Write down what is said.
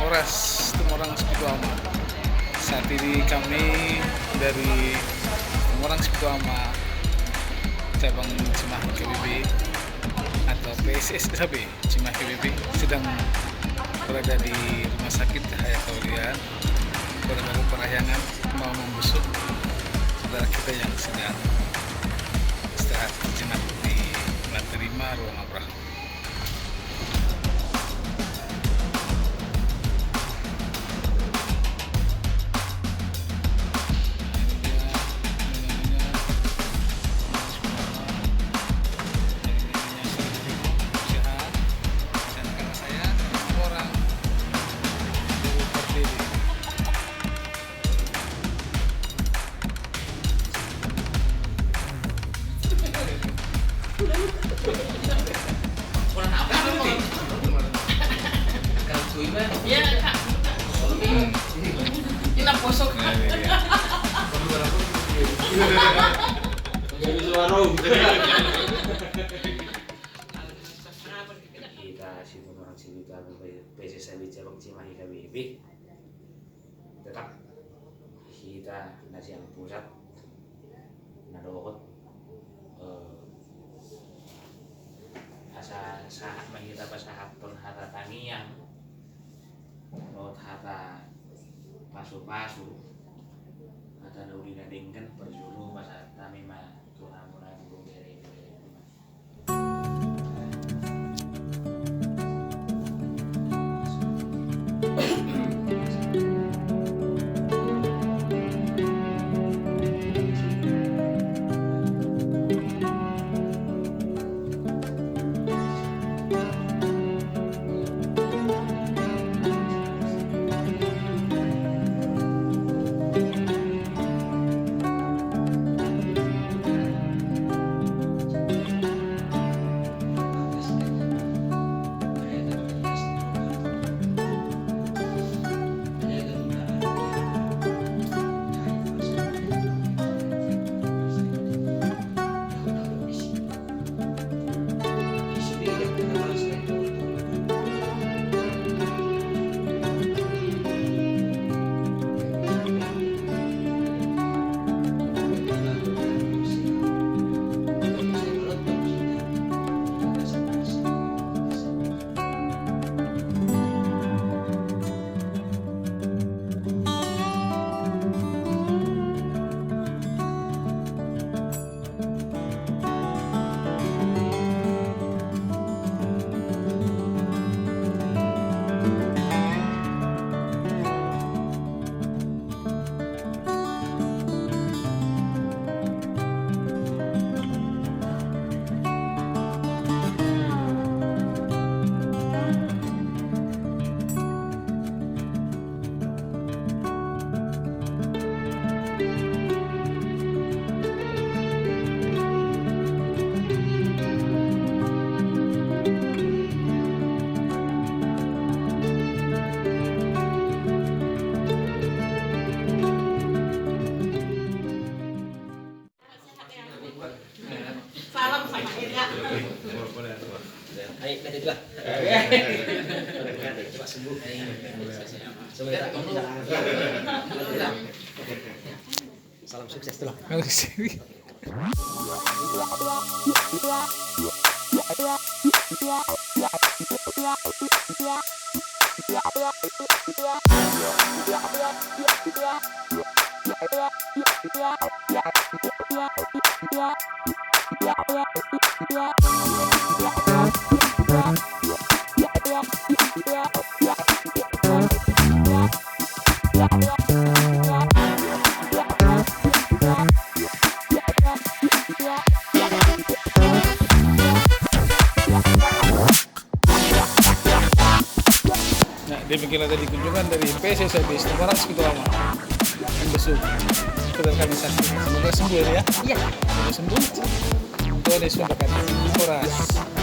Polres Temorang Spituama. Saat ini kami dari Temorang Spituama cabang Cimahi KBB atau PSSB Cimahi KBB sedang berada di Rumah Sakit Cahaya Kaulian Baru Parahyangan mau membesuk saudara kita yang sedang istirahat sejenak di lantai 5 ruang Abraham. Iya kak, ini posok. Kita si Temorang Spituama PSSB cabang Cimahi KBB tetap kita nasihat pusat nadohot asa sahat mangita pasahat ton hata tangiang lot hata pasu-pasu hata daudi nadingkan perjuru pasat kami mah tunamunan bumere. Salam sama Ega. Ayo kita juga. Coba sembuh. Salam sukses tuh. Nah, demikianlah tadi kunjungan dari PSSB Temorang Spituama yang besuk sekedar kami saksikan. Semoga sembuh ya. Iya. Semoga sembuh. Tuhan Yesus memberkati. Polres